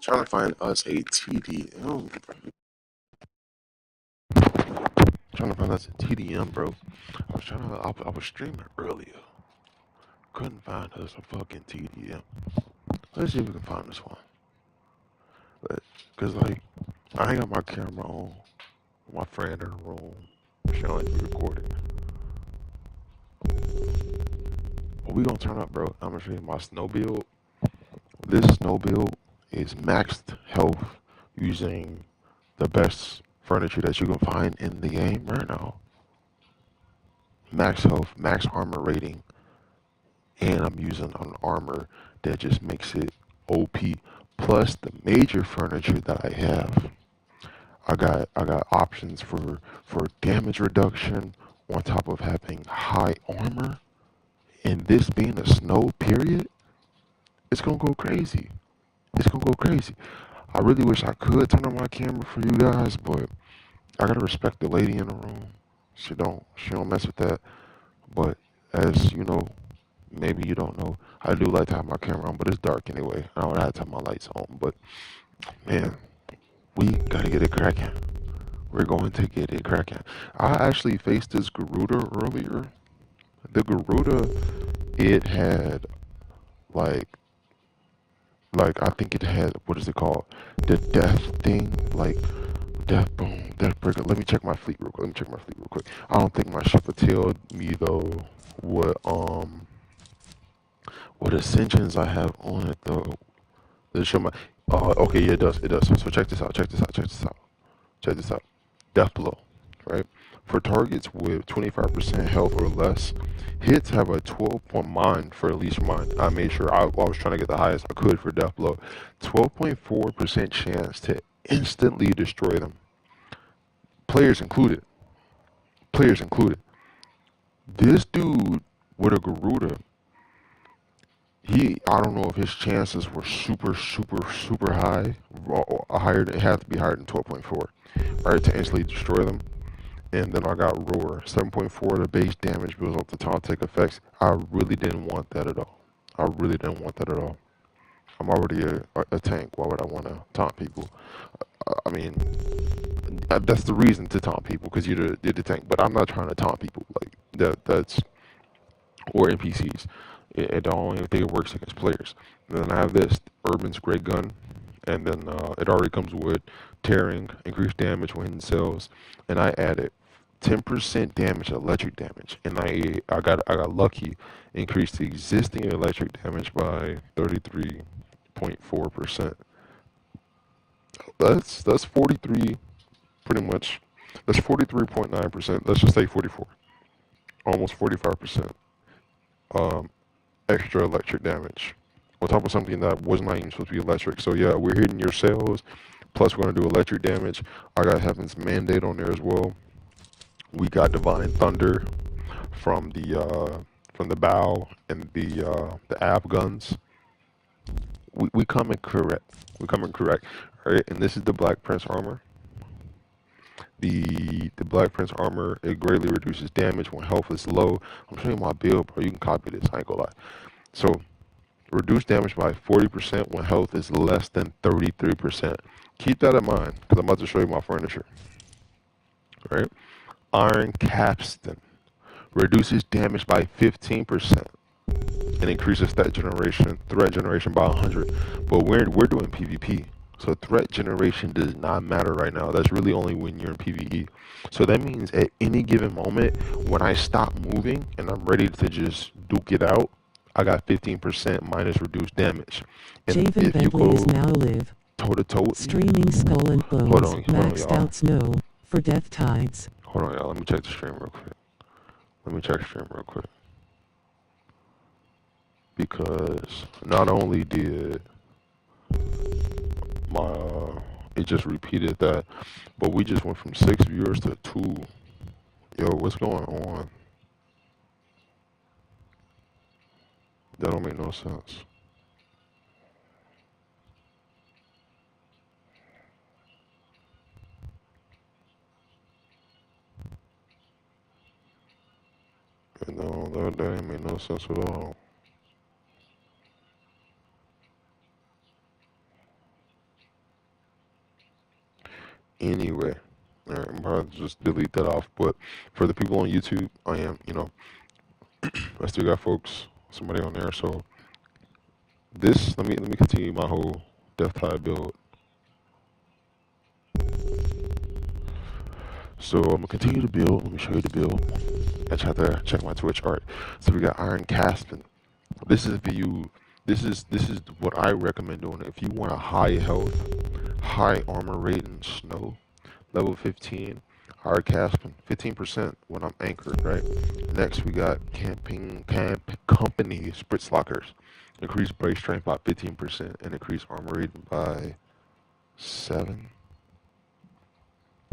Trying to find us a TDM. Trying to find us a TDM, bro. I was streaming earlier. Couldn't find us a fucking TDM. Let's see if we can find this one. Cause like, I ain't got my camera on. My friend in the room. She only be recording. But we gonna turn up, bro. I'm gonna show you my snow build. This snow build is maxed health using the best furniture that you can find in the game right now. Max health, max armor rating, and I'm using an armor that just makes it OP. Plus the major furniture that I have, I got options for damage reduction on top of having high armor. And this being a snow period, it's gonna go crazy. It's gonna go crazy. I really wish I could turn on my camera for you guys, but I gotta respect the lady in the room. She don't mess with that. But as you know, maybe you don't know, I do like to have my camera on, but it's dark anyway. I don't have to have my lights on. But man, we gotta get it cracking. We're going to get it cracking. I actually faced this Garuda earlier. The Garuda, it had like I think it had, what is it called? The death thing, like death boom, death breaker. Let me check my fleet real quick. Let me check my fleet real quick. I don't think my ship will tell me though what ascensions I have on it though. Does it show my okay, yeah, it does. It does. So check this out, check this out, check this out. Check this out. Death blow, right? For targets with 25% health or less, hits have a 12 point mine for at least mine. I made sure I was trying to get the highest I could for death blow. 12.4% chance to instantly destroy them. Players included. Players included. This dude with a Garuda, I don't know if his chances were super high, or higher. It had to be higher than 12.4, right, to instantly destroy them. And then I got Roar. 7.4 the base damage builds up the taunt take effects. I really didn't want that at all. I really didn't want that at all. I'm already a tank. Why would I want to taunt people? I mean, that's the reason to taunt people because you're the tank. But I'm not trying to taunt people like that. That's or NPCs. It only think it works against players. And then I have this Urban's Great Gun, and then it already comes with tearing, increased damage when hitting cells, and I added 10% damage electric damage, and I got lucky, increased the existing electric damage by 33.4%. That's 43 pretty much. That's 43.9%. Let's just say 44, almost 45%. Um, extra electric damage on top of something that was not even supposed to be electric. So yeah, we're hitting your cells. Plus, we're gonna do electric damage. I got Heaven's Mandate on there as well. We got Divine Thunder from the bow and the ab guns. We coming correct. We coming correct. All right, and this is the Black Prince armor. The Black Prince armor, it greatly reduces damage when health is low. I'm showing you my build, bro. You can copy this. I ain't gonna lie. So reduce damage by 40% when health is less than 33%. Keep that in mind because I'm about to show you my furniture. Right? Iron Capstan reduces damage by 15% and increases threat generation by 100. But we're doing PvP. So threat generation does not matter right now. That's really only when you're in PvE. So that means at any given moment, when I stop moving and I'm ready to just duke it out, I got 15% minus reduced damage. And Javen if you Bentley go is now live. toe to toe, Streaming Skull and Bones, hold on, maxed y'all. out snow, for Death Tides. Hold on, y'all. Let me check the stream real quick. Let me check the stream real quick. Because not only did my it just repeated that, but we just went from 6 viewers to 2. Yo, what's going on? That don't make no sense. No, that ain't make no sense at all. probably just delete that off. But for the people on YouTube, I am, I still got somebody on there. So this, let me continue my whole Death Tide build. So I'm gonna continue to build. Let me show you the build. I tried to check my Twitch art. So we got Iron Caspin. This is view. This is what I recommend doing. If you want a high health, high armor rating snow, level 15, Iron Caspin, 15% when I'm anchored. Right. Next we got Camp Company Spritz Lockers. Increase brace strength by 15% and increase armor rating by 7.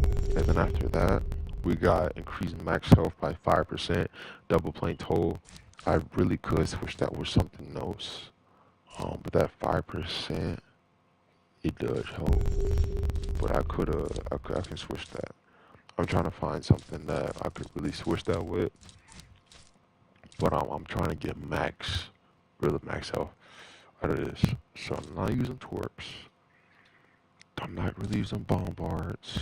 And then after that, we got increased max health by 5%, double plane toll. I really could switch that with something else. But that 5%, it does help. But I can switch that. I'm trying to find something that I could really switch that with. But I'm trying to get really max health out of this. So I'm not using torps. I'm not really using bombards.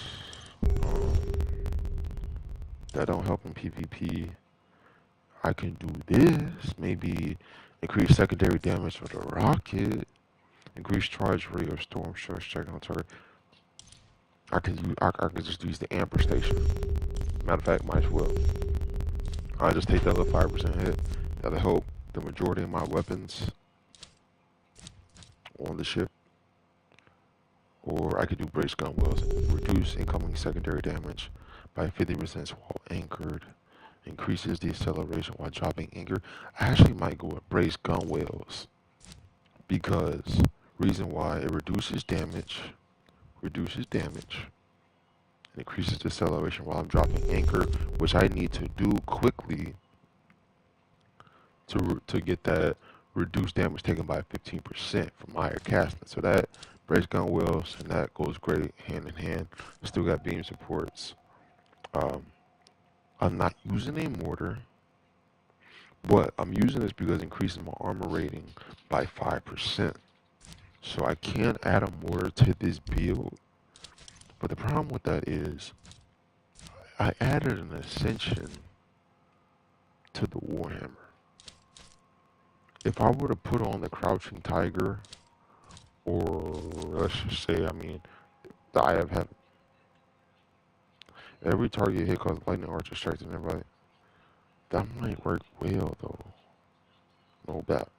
That don't help in PvP. I can do this. Maybe increase secondary damage with a rocket. Increase charge rate of storm shards checking on target. I could just use the amper station. Matter of fact, might as well. I just take that little 5% hit. That'll help the majority of my weapons on the ship. Or I could do brace gun wells. Reduce incoming secondary damage by 50% while anchored. Increases the acceleration while dropping anchor. I actually might go with brace gun wells. Because reason why, it reduces damage, and increases the acceleration while I'm dropping anchor, which I need to do quickly to get that reduced damage taken by 15% from higher casting. So that brace gun wells and that goes great hand in hand. Still got beam supports. I'm not using a mortar, but I'm using this because it increases my armor rating by 5%. So I can add a mortar to this build, but the problem with that is I added an ascension to the Warhammer. If I were to put on the Crouching Tiger, or let's just say, the Eye of Heaven, every target hit causes lightning archer strikes and everybody. That might work well though. No doubt.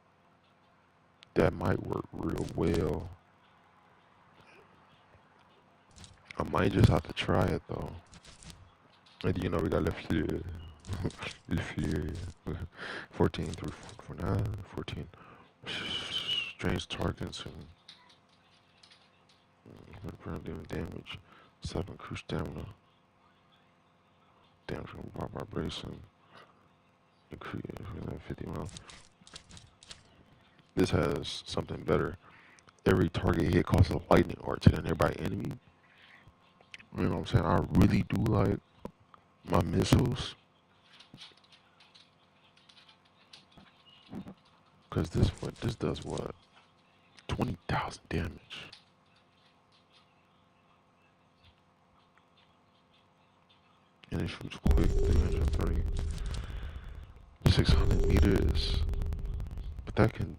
That might work real well. I might just have to try it though. And we got Le Fleur. Le Fleur. 14 through 49, 14. Strange targets and doing damage. 7 cruise stamina. Damage from vibration. Increase 50 miles. This has something better. Every target hit causes a lightning arc to the nearby enemy. You know what I'm saying? I really do like my missiles. Cause this does what? 20,000 damage. And it shoots quick, 330. 600 meters. But that can,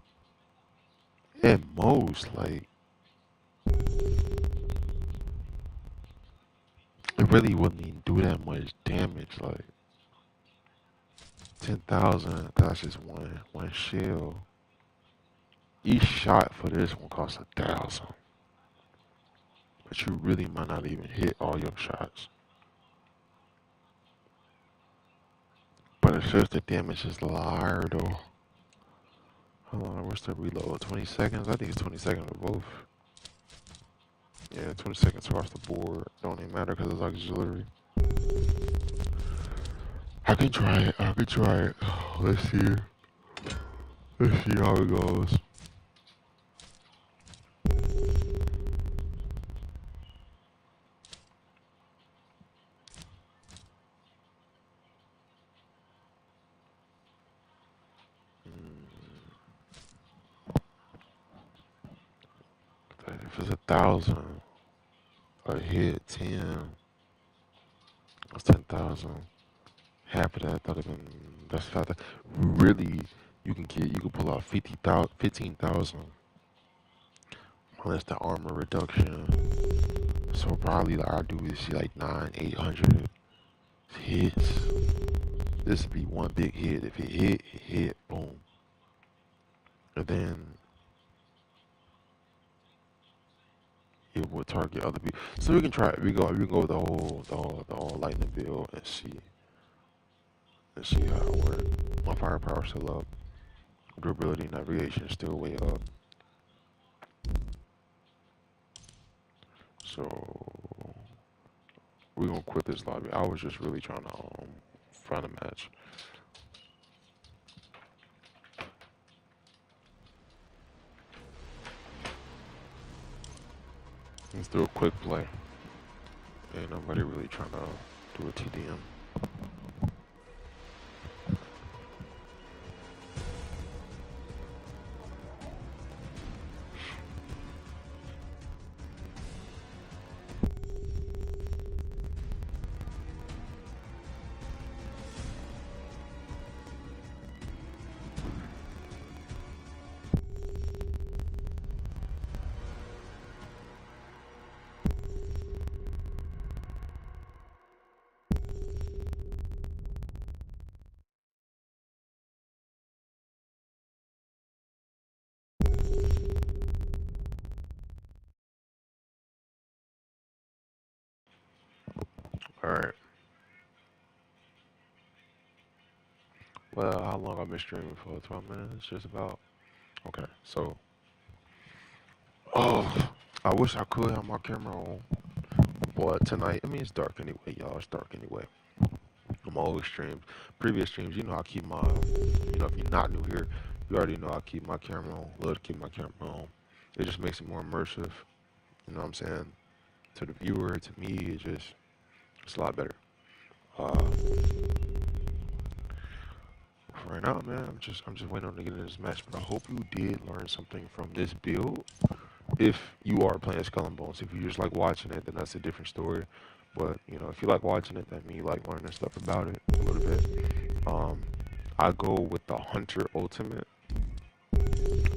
at most, like, it really wouldn't even do that much damage. Like, 10,000, that's just one shell. Each shot for this one costs 1,000. But you really might not even hit all your shots. But it says the damage is liar though. Hold on, where's the reload? 20 seconds? I think it's 20 seconds for both. Yeah, 20 seconds across the board. Don't even matter because it's auxiliary. I can try it. Let's see. Let's see how it goes. If it's 1,000, a hit 10. That's 10,000. Half of that, that'd have been, that's 5,000. Really, you can pull out 50,000, 15,000 minus the armor reduction. So probably like I'll do is like 800 hits. This would be one big hit. If it hit, boom. And then it will target other people. So we can try it. We can go the whole lightning build and see. Let's see how it works. My firepower still up. Durability, navigation still way up. So we're gonna quit this lobby. I was just really trying to find a match. Let's do a quick play. Ain't nobody really trying to do a TDM. Alright. Well, how long I've been streaming for? 12 minutes, just about. Okay, so. Oh, I wish I could have my camera on. But tonight, I mean, it's dark anyway, y'all. It's dark anyway. On my old streams, previous streams, you know, I keep my, if you're not new here, you already know I keep my camera on. Love to keep my camera on. It just makes it more immersive. You know what I'm saying? To the viewer, to me, it's a lot better. Right now, man, I'm just waiting on to get into this match. But I hope you did learn something from this build. If you are playing Skull and Bones, if you just like watching it, then that's a different story. But if you like watching it, that means you like learning stuff about it a little bit. I go with the Hunter Ultimate.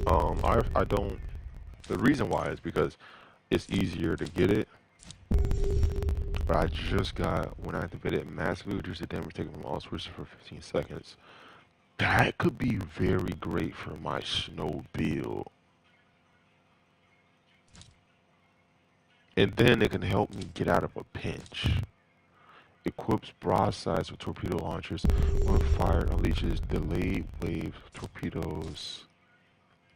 I don't. The reason why is because it's easier to get it. But I just got, when I activated, massively reduce the damage taken from all switches for 15 seconds. That could be very great for my snow build. And then it can help me get out of a pinch. Equips broadsides with torpedo launchers. When fired, unleashes delayed wave torpedoes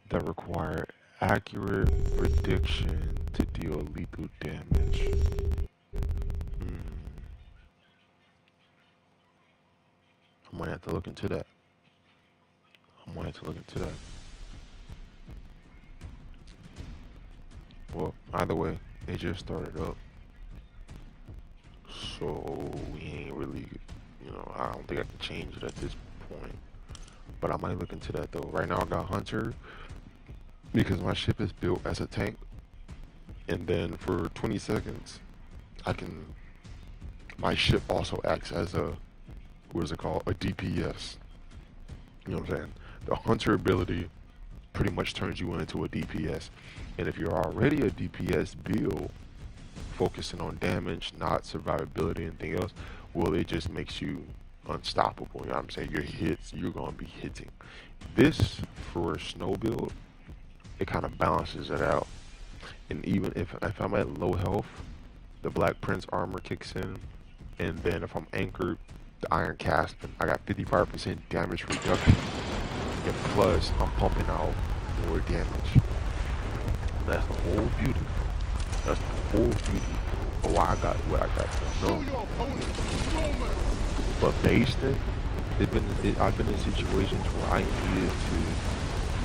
that require accurate prediction to deal lethal damage. I might have to look into that. Well, either way, it just started up. So we ain't really, I don't think I can change it at this point. But I might look into that though. Right now I got Hunter because my ship is built as a tank. And then for 20 seconds, my ship also acts as a, what is it called? A DPS. You know what I'm saying? The Hunter ability pretty much turns you into a DPS. And if you're already a DPS build, focusing on damage, not survivability, anything else, well, it just makes you unstoppable. You know what I'm saying? Your hits, you're going to be hitting. This, for a snow build, it kind of balances it out. And even if I'm at low health, the Black Prince armor kicks in. And then if I'm anchored, the Iron Casting, I got 55% damage reduction. And plus, I'm pumping out more damage. That's the whole beauty. That's the whole beauty of why I got what I got. No. But based I've been in situations where I needed to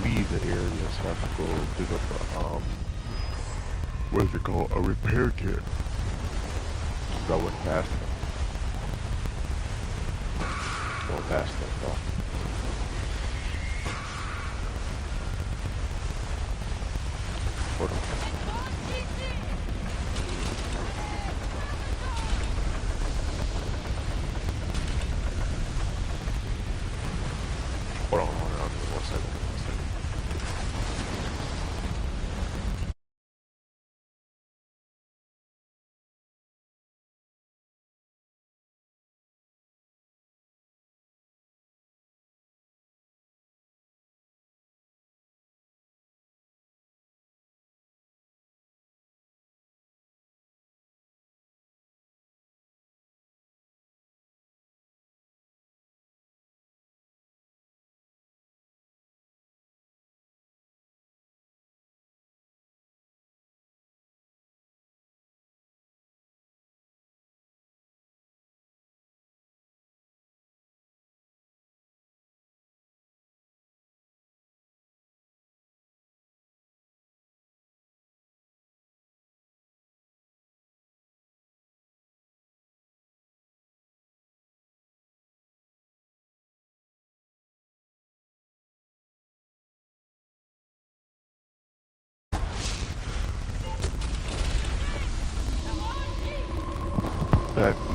leave the area, so I could go pick up what is it called? A repair kit. So I went past them. Going past them, though. Hold on.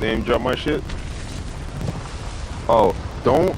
They ain't drop my shit. Oh, don't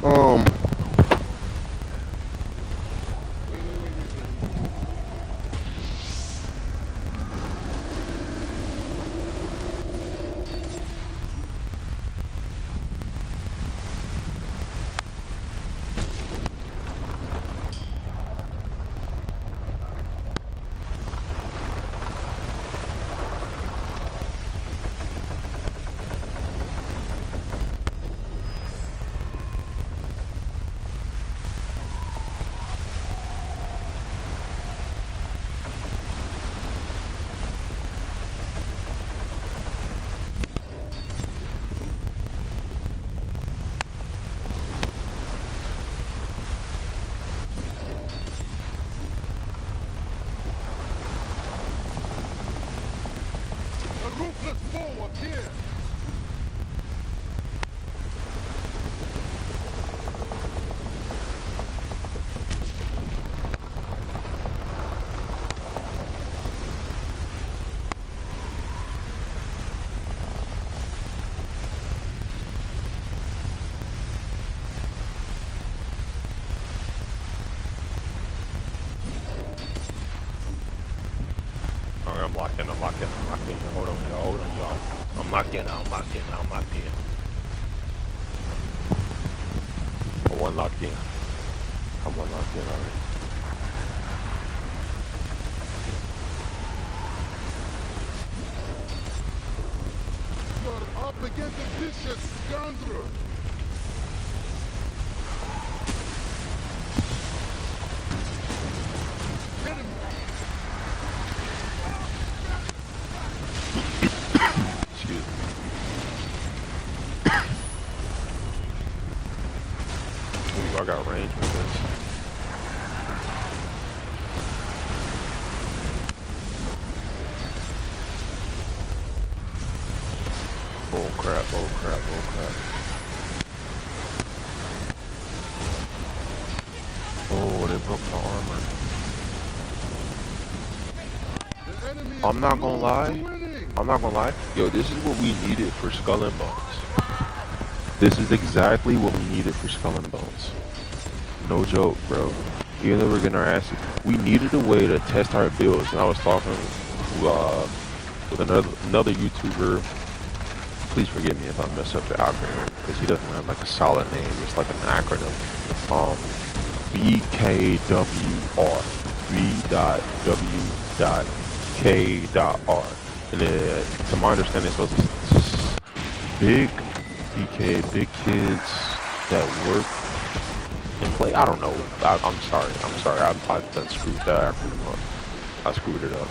Alright, I'm locked in. Hold on, y'all. I'm locked in. I'm one locked in. Already. You're up against a vicious scoundrel! Get him! Excuse me. Ooh, I got range with this. Oh crap. Oh, they broke my armor. The enemy is I'm not gonna close to lie. winning. Yo, this is what we needed for Skull and Bones. This is exactly what we needed for Skull and Bones. No joke, bro. Even though we're getting our asses, we needed a way to test our builds. And I was talking with another YouTuber. Please forgive me if I mess up the acronym, because he doesn't have like a solid name. It's like an acronym. BKWR. B.W.K.R. And then, to my understanding, it's supposed to be big BK, big kids that work and play. I don't know. I'm sorry. I've done screwed that acronym up. I screwed it up.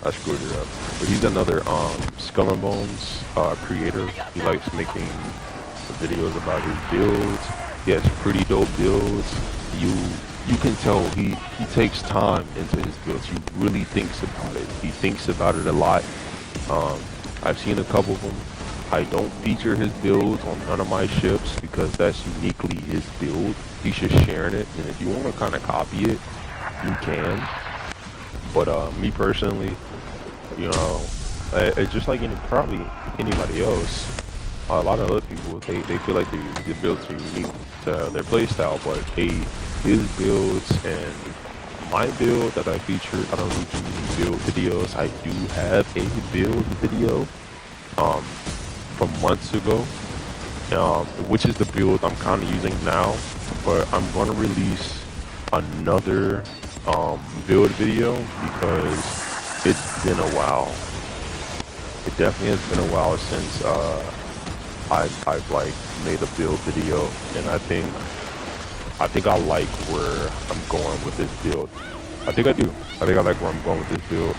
But he's another Skull and Bones creator. He likes making videos about his builds. He has pretty dope builds. You can tell he takes time into his builds. He really thinks about it. He thinks about it a lot. I've seen a couple of them. I don't feature his builds on none of my ships because that's uniquely his build. He's just sharing it, and if you want to kind of copy it, you can. But me personally, you know, it's just like probably anybody else. A lot of other people, they feel like the builds are unique to their playstyle, but his builds and my build that I featured, I don't really do build videos. I do have a build video from months ago, which is the build I'm kind of using now, but I'm going to release another build video because it's been a while. It definitely has been a while since I've like made a build video, and I think I like where I'm going with this build. I think I do. I think I like where I'm going with this build.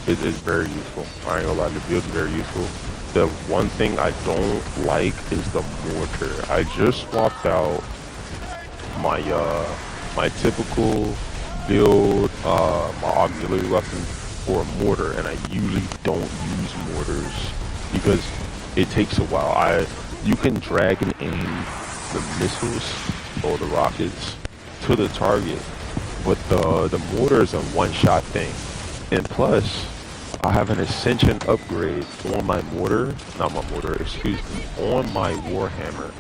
It is very useful. I ain't gonna lie, the build is very useful. The one thing I don't like is the mortar. I just swapped out my my typical build, my auxiliary weapon for a mortar, and I usually don't use mortars because it takes a while. You can drag and aim the missiles or the rockets to the target, but the mortar is a one-shot thing, and plus I have an Ascension upgrade on my mortar, not my mortar, excuse me, on my Warhammer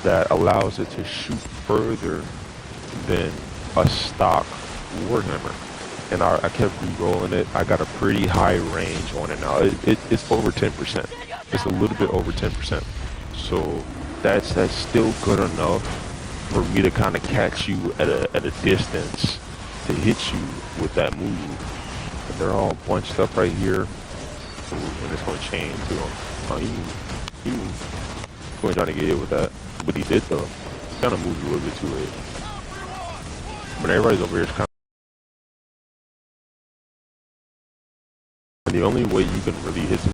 that allows it to shoot further than a stock Warhammer. And I kept re-rolling it. I got a pretty high range on it now. It's over 10%. It's a little bit over 10%. So that's still good enough for me to kind of catch you at a distance to hit you with that move. And they're all bunched up right here. Ooh, and it's gonna chain to him. Oh, he wasn't trying to get hit with that, but he did though. Kind of moved a little bit too late. But everybody's over here is kind of. The only way you can really hit